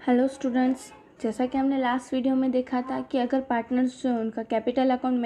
Hello students, जैसा कि हमने लास्ट वीडियो में देखा था कि अगर पार्टनर्स जो है उनका कैपिटल अकाउंट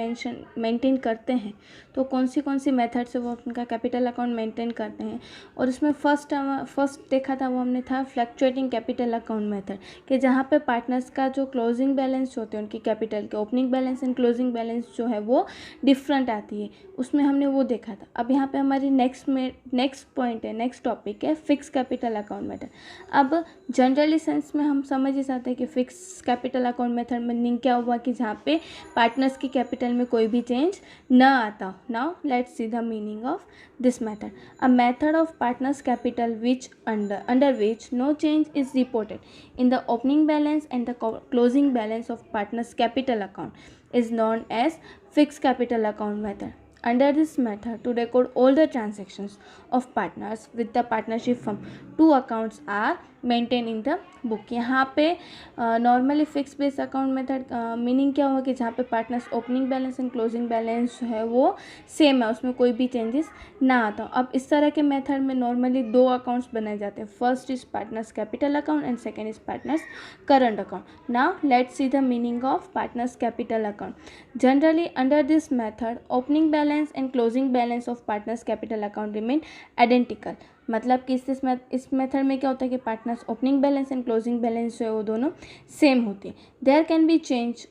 मेंटेन करते हैं तो कौन सी मेथड से वो उनका कैपिटल अकाउंट मेंटेन करते हैं। और उसमें फर्स्ट देखा था वो हमने था फ्लक्चुएटिंग कैपिटल अकाउंट मेथड, कि जहाँ पे पार्टनर्स का जो क्लोजिंग बैलेंस होते हैं उनकी कैपिटल के opening balance and closing balance जो है वो डिफरेंट आती है, उसमें हमने वो देखा था। अब यहाँ पे हमारी नेक्स्ट टॉपिक है फिक्स कैपिटल अकाउंट मेथड। अब जनरली सेंस में हम समझ ही सकते हैं कि fix capital account method meaning क्या हुआ कि जहाँ पे पार्टनर्स की कैपिटल में कोई भी चेंज न आता हो। Now let's see the meaning of this method. A method of partners capital which under which no change is reported in the opening balance and the closing balance of partners capital account is known as fixed capital account method. Under this method, to record all the transactions of partners with the partnership firm, two accounts are maintain in the book. यहाँ पे normally fix base account method meaning क्या हुआ कि जहाँ पे partners opening balance and closing balance जो है वो सेम है, उसमें कोई भी चेंजेस ना आता हो। अब इस तरह के मेथड में नॉर्मली दो अकाउंट्स बनाए जाते हैं। First is partners capital account and second is partners current account. Now let's see the meaning of partners capital account. Generally under this method opening balance and closing balance of partners capital account remain identical. मतलब कि इस मेथड में क्या होता है कि partners opening balance and closing balance जो है वो दोनों सेम होती है। There can be change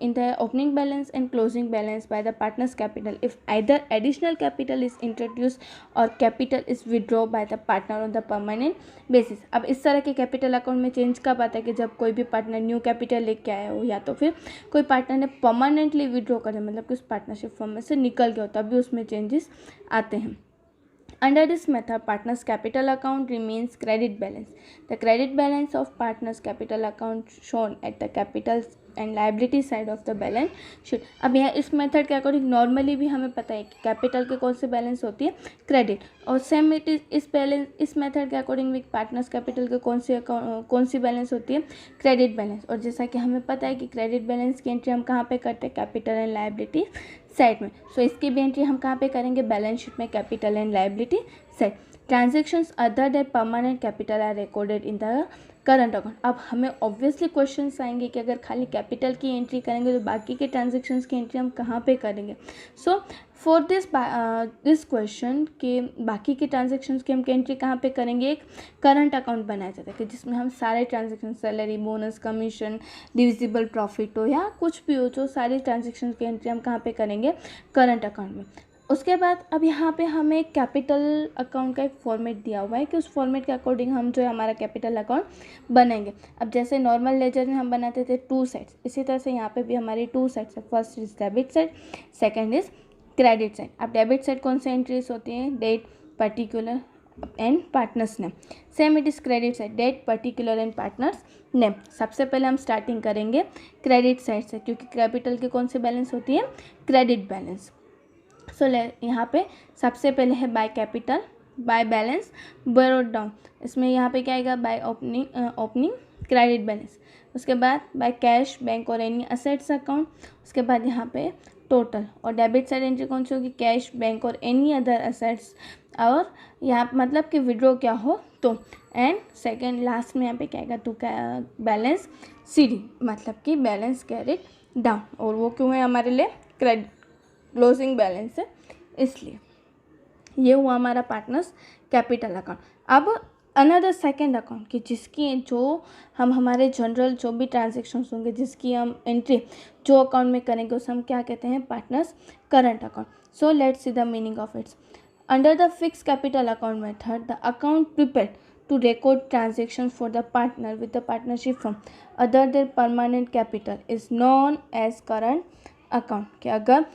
in the opening balance and closing balance by the partners capital if either additional capital is introduce और capital is withdraw by the partner on the permanent basis. अब इस तरह के capital account में change कब आता है कि जब कोई भी पार्टनर न्यू कैपिटल लेके आया हो या तो फिर कोई पार्टनर ने परमानेंटली विड्रॉ कर दिया, मतलब कि उस पार्टनरशिप फॉर्म में से निकल गया हो, तभी उसमें चेंजेस आते हैं। Under this method, partners' capital account remains credit balance. The credit balance of partners' capital account shown at the capital and liability side of the balance sheet. अब यहाँ इस मेथड के अकॉर्डिंग नॉर्मली भी हमें पता है कि कैपिटल के कौन से बैलेंस होती है, क्रेडिट। और सेम इट इज इस मेथड के अकॉर्डिंग भी पार्टनर्स कैपिटल के कौन सी बैलेंस होती है, क्रेडिट बैलेंस। और जैसा कि हमें पता है कि क्रेडिट बैलेंस की एंट्री हम कहाँ पे करते हैं, कैपिटल एंड लायबिलिटी साइड में। सो इसकी भी एंट्री हम कहाँ पे करेंगे, बैलेंस शीट में, capital and liability side. Transactions other than permanent capital are recorded in the current account. अब हमें ऑब्वियसली क्वेश्चंस आएंगे कि अगर खाली कैपिटल की एंट्री करेंगे तो बाकी के ट्रांजेक्शन्स की एंट्री हम कहाँ पे करेंगे। सो फॉर दिस क्वेश्चन के बाकी के ट्रांजेक्शन्स की हम एंट्री कहाँ पे करेंगे, एक करंट अकाउंट बनाया जाता है कि जिसमें हम सारे transaction, salary, bonus, commission, divisible profit हो या कुछ भी हो, जो सारे ट्रांजेक्शन की एंट्री हम कहाँ पे करेंगे, करंट अकाउंट में। उसके बाद अब यहाँ पे हमें कैपिटल अकाउंट का एक फॉर्मेट दिया हुआ है कि उस फॉर्मेट के अकॉर्डिंग हम जो है हमारा कैपिटल अकाउंट बनेंगे। अब जैसे नॉर्मल लेजर में हम बनाते थे टू साइड्स, इसी तरह से यहाँ पे भी हमारी टू साइड्स है। First is debit side, second is credit side. अब डेबिट साइड कौन से एंट्रीज होती हैं, date, particular and partners name. Same it is credit side, date, particular and partners name. सबसे पहले हम स्टार्टिंग करेंगे क्रेडिट साइड से, क्योंकि कैपिटल के कौन सी बैलेंस होती है, क्रेडिट बैलेंस। सो यहाँ पे सबसे पहले है by capital, by balance, brought down. इसमें यहाँ पे क्या आएगा, बाय ओपनिंग क्रेडिट बैलेंस। उसके बाद बाय कैश, बैंक और एनी असेट्स अकाउंट। उसके बाद यहाँ पे टोटल। और डेबिट साइड एंट्री कौन सी होगी, कैश, बैंक और एनी अदर असेट्स। और यहाँ मतलब कि विड्रॉ क्या हो तो। एंड सेकेंड लास्ट में यहाँ पे क्या आएगा, टू बैलेंस CD, मतलब कि बैलेंस कैरिड डाउन। और वो क्यों है हमारे लिए, क्रेडिट क्लोजिंग बैलेंस है, इसलिए ये हुआ हमारा पार्टनर्स कैपिटल अकाउंट। अब अनदर सेकेंड अकाउंट की जिसकी जो हम हमारे जनरल जो भी ट्रांजेक्शन्स होंगे जिसकी हम एंट्री जो अकाउंट में करेंगे उसे हम क्या कहते हैं, partners current account. So let's see the meaning of its. Under the fix capital account method the account prepared to record transactions for the partner with the partnership firm other than permanent capital is known as current account। कि अगर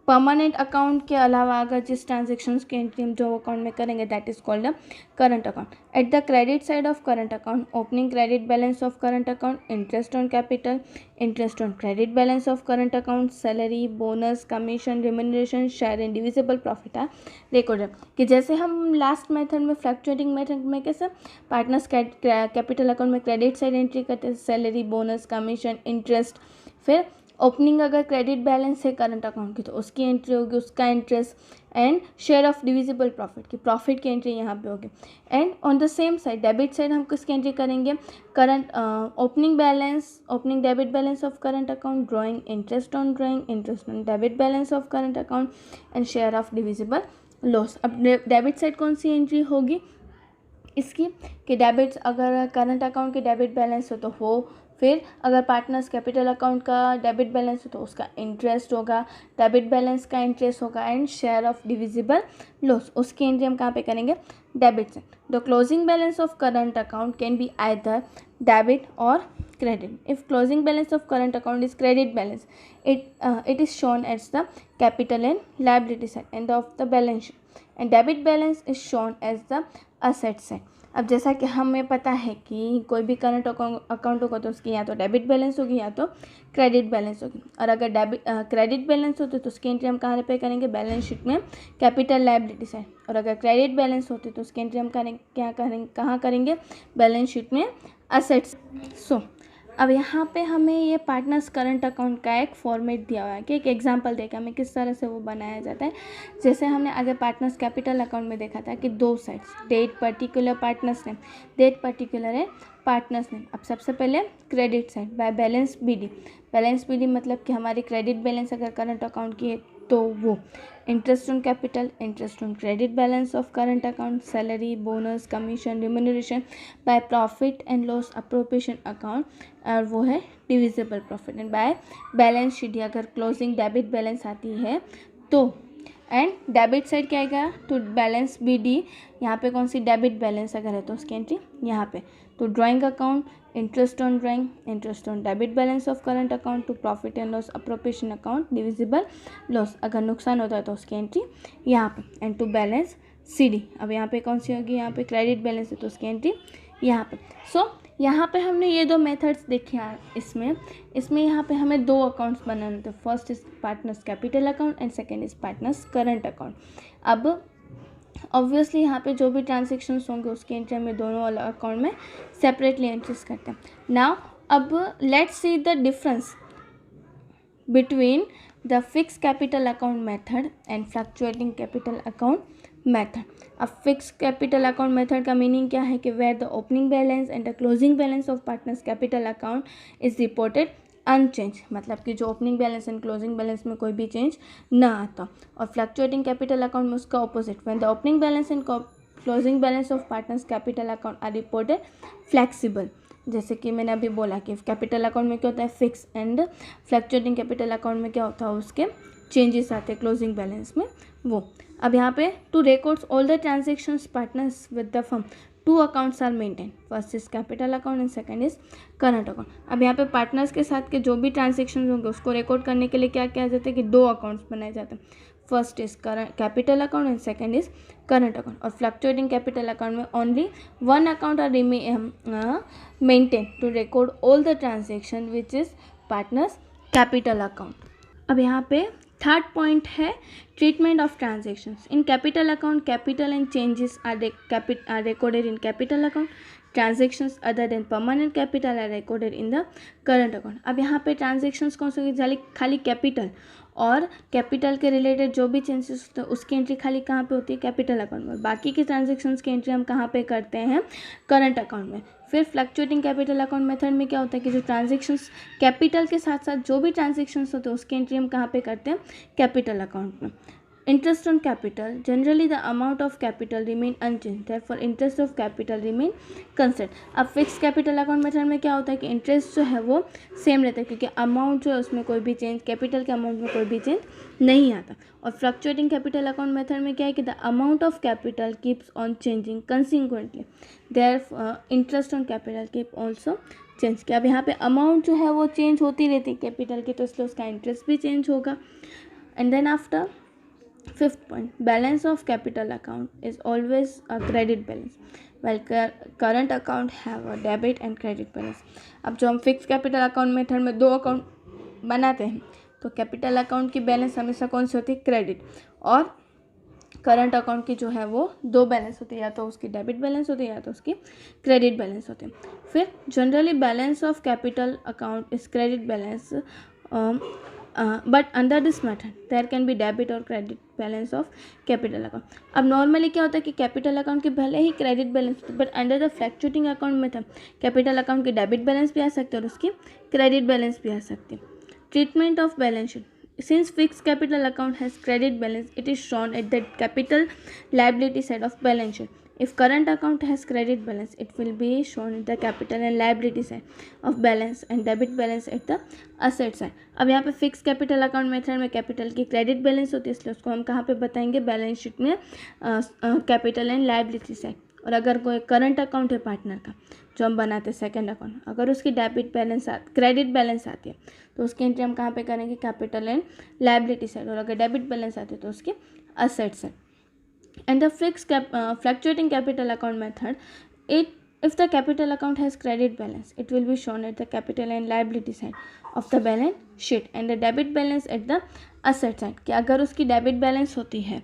permanent account के अलावा अगर जिस transactions की entry हम जो account में करेंगे that is called a current account. At the credit side of current account, opening credit balance of current account, interest on capital, interest on credit balance of current account, salary, bonus, commission, remuneration, share in divisible profit are recorded. कि जैसे हम last method में fluctuating method में कैसे partners capital account में credit side entry करते हैं, salary, bonus, commission, interest, फिर ओपनिंग अगर क्रेडिट बैलेंस है करंट अकाउंट की तो उसकी एंट्री होगी, उसका interest and share of divisible profit की प्रॉफिट की एंट्री यहाँ पे होगी। And on the same side debit side हम किसकी एंट्री करेंगे, current opening balance, opening debit balance of current account, drawing interest on drawing, interest on debit balance of current account and share of divisible loss. अब debit side कौन सी entry होगी इसकी कि debits अगर current account के debit balance हो तो हो, फिर अगर पार्टनर्स कैपिटल अकाउंट का डेबिट बैलेंस हो तो उसका इंटरेस्ट होगा, डेबिट बैलेंस का इंटरेस्ट होगा and share of divisible loss, उसकी एंट्री हम कहाँ पे करेंगे, डेबिट से। The closing balance of current account can be either debit और credit. If closing balance of current account is credit balance, it is shown as the capital and liability side end of the balance sheet, and debit balance is shown as the asset side. अब जैसा कि हमें पता है कि कोई भी current account होगा तो उसकी या तो डेबिट बैलेंस होगी या तो क्रेडिट बैलेंस होगी, और अगर क्रेडिट बैलेंस होती तो उसकी एंट्री हम कहाँ पे करेंगे, बैलेंस शीट में कैपिटल लायबिलिटी साइड, और अगर क्रेडिट बैलेंस होती तो उसकी एंट्री हम कहाँ करेंगे, बैलेंस शीट में असेट्स। सो अब यहाँ पे हमें ये पार्टनर्स करंट अकाउंट का एक फॉर्मेट दिया हुआ है कि एक एग्जांपल देकर हमें किस तरह से वो बनाया जाता है। जैसे हमने आगे पार्टनर्स कैपिटल अकाउंट में देखा था कि दो sides, date particular partners name, date particular है पार्टनर्स नेम। अब सबसे पहले credit side by balance BD, balance BD मतलब कि हमारी क्रेडिट बैलेंस अगर करंट अकाउंट की है तो वो interest on capital, interest on credit balance of current account, salary, bonus, commission, remuneration by profit and loss appropriation account, और वो है divisible profit. And by balance sheet अगर क्लोजिंग डेबिट बैलेंस आती है तो, एंड डेबिट साइड क्या आएगा, to balance B D, यहाँ पे कौन सी डेबिट बैलेंस अगर है तो उसकी एंट्री यहाँ पे, तो drawing account, interest on drawing, interest on debit balance of current account, to profit and loss appropriation account, divisible loss अगर नुकसान होता है तो उसकी एंट्री यहाँ पे, and to balance C D. अब यहाँ पे कौन सी होगी, यहाँ पे क्रेडिट बैलेंस है तो उसकी एंट्री यहाँ पे। सो यहाँ पे हमने ये दो मेथड्स देखे हैं इसमें यहाँ पे हमें दो अकाउंट्स बनाने थे, first is partners capital account and second is partners current account. अब ऑब्वियसली यहाँ पे जो भी ट्रांजेक्शन्स होंगे उसकी एंट्री हमें दोनों अलग अकाउंट में सेपरेटली एंट्रीज करते हैं। नाउ अब let's see the difference between the fix capital account method and fluctuating capital account method. अब फिक्स कैपिटल अकाउंट मेथड का मीनिंग क्या है कि where the opening balance and the closing balance of partners capital account is reported unchange, मतलब कि जो opening balance and closing balance में कोई भी चेंज ना आता। और फ्लक्चुएटिंग कैपिटल अकाउंट में उसका opposite, when the opening balance and closing balance of partners capital account are reported flexible. जैसे कि मैंने अभी बोला कि कैपिटल अकाउंट में क्या होता है fix, and fluctuating capital account में क्या होता है उसके चेंजेस आते हैं क्लोजिंग बैलेंस में वो। अब यहाँ पे to records all the transactions partners with the firm, two accounts are maintain, first is capital account and second is current account. अब यहाँ पे पार्टनर्स के साथ के जो भी ट्रांजेक्शन होंगे उसको रिकॉर्ड करने के लिए क्या किया जाता है कि दो अकाउंट्स बनाए जाते हैं, first is capital account and second is current account. और फ्लक्चुएटिंग कैपिटल अकाउंट में only one account are maintain to record all the transaction which is partners capital account. अब यहाँ पे थर्ड पॉइंट है treatment of transactions in capital account, capital and changes are recorded in capital account, transactions other than permanent capital are recorded in the current account. अब यहाँ पे transactions कौन से, खाली कैपिटल और कैपिटल के रिलेटेड जो भी चेंजेस होते हैं उसकी एंट्री खाली कहाँ पे होती है, कैपिटल अकाउंट में। बाकी के ट्रांजेक्शन्स की एंट्री हम कहाँ पे करते हैं, करंट अकाउंट में। फिर फ्लक्चुएटिंग कैपिटल अकाउंट मेथड में क्या होता है कि जो ट्रांजेक्शन्स कैपिटल के साथ साथ जो भी ट्रांजेक्शन्स होते हैं उसकी एंट्री हम कहाँ पे करते हैं, कैपिटल अकाउंट में। Interest on capital, generally the amount of capital remain unchange, therefore interest of capital remain constant. अब फिक्स कैपिटल अकाउंट मेथड में क्या होता है कि इंटरेस्ट जो है वो सेम रहता है क्योंकि अमाउंट जो है उसमें कोई भी चेंज, कैपिटल के अमाउंट में कोई भी चेंज नहीं आता। और फ्लक्चुएटिंग कैपिटल अकाउंट मेथड में क्या है कि the amount of capital keeps on changing consequently, therefore interest on capital keep also change. कि अब यहाँ पे अमाउंट जो है वो चेंज होती रहती है कैपिटल की, तो इसलिए उसका इंटरेस्ट भी चेंज होगा। And then after fifth point, balance of capital account is always a credit balance while current account have a debit and credit balance। अब जो हम फिक्स कैपिटल अकाउंट मेथड में दो अकाउंट बनाते हैं तो कैपिटल अकाउंट की बैलेंस हमेशा कौन सी होती है, क्रेडिट, और करंट अकाउंट की जो है वो दो बैलेंस होती है, या तो उसकी डेबिट बैलेंस होती है या तो उसकी क्रेडिट बैलेंस होती है। फिर generally balance of capital account is credit balance but under this method there can be debit और credit balance of capital account. अब नॉर्मली क्या होता है कि कैपिटल अकाउंट के भले ही credit balance, but under the fluctuating account method capital account की डेबिट बैलेंस भी आ सकते हैं और उसकी क्रेडिट बैलेंस भी आ सकती है। Treatment of balance sheet, since fixed capital account has credit balance, it is shown at the capital liability side of balance sheet. If current account has credit balance, it will be shown at the capital and liability side of balance and debit balance at the asset side. अब यहाँ पे fix capital account method में capital की credit balance होती है, इसलिए उसको हम कहाँ पे बताएंगे, बैलेंस शीट में कैपिटल एंड लायबिलिटी साइड। और अगर कोई करंट अकाउंट है पार्टनर का जो हम बनाते हैं सेकंड अकाउंट, अगर उसकी डेबिट बैलेंस क्रेडिट बैलेंस आती है तो उसकी एंट्री हम कहाँ पे करेंगे, कैपिटल एंड लायबिलिटी साइड। और अगर डेबिट बैलेंस आती है तो उसकी asset side. And the fix fluctuating capital account method, if the capital account has credit balance, it will be shown at the capital and liability side of the balance sheet and the debit balance at the asset side। कि अगर उसकी debit balance होती है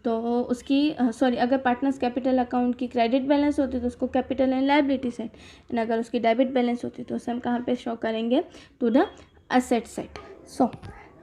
तो उसकी अगर partners capital account की credit balance होती है तो उसको capital and liability side, and अगर उसकी डेबिट बैलेंस होती है तो उसे हम कहाँ पे शो करेंगे, टू द असेट साइड। सो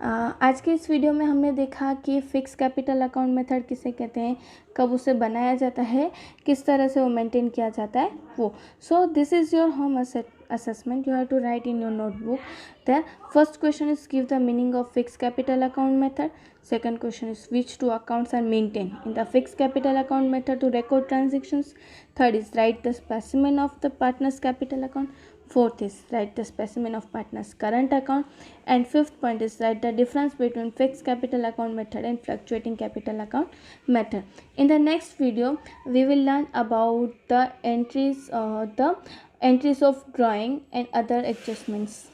आज के इस वीडियो में हमने देखा कि फिक्स कैपिटल अकाउंट मेथड किसे कहते हैं, कब उसे बनाया जाता है, किस तरह से वो मेंटेन किया जाता है वो। So this is your home assessment. You have to write in your notebook. The first question is give the meaning of fixed capital account method. Second question is which two accounts are maintained in the fixed capital account method to record transactions. Third is write the specimen of the partner's capital account. Fourth is write the specimen of partner's current account. And fifth point is write the difference between fixed capital account method and fluctuating capital account method. In the next video, we will learn about the entries of drawing and other adjustments.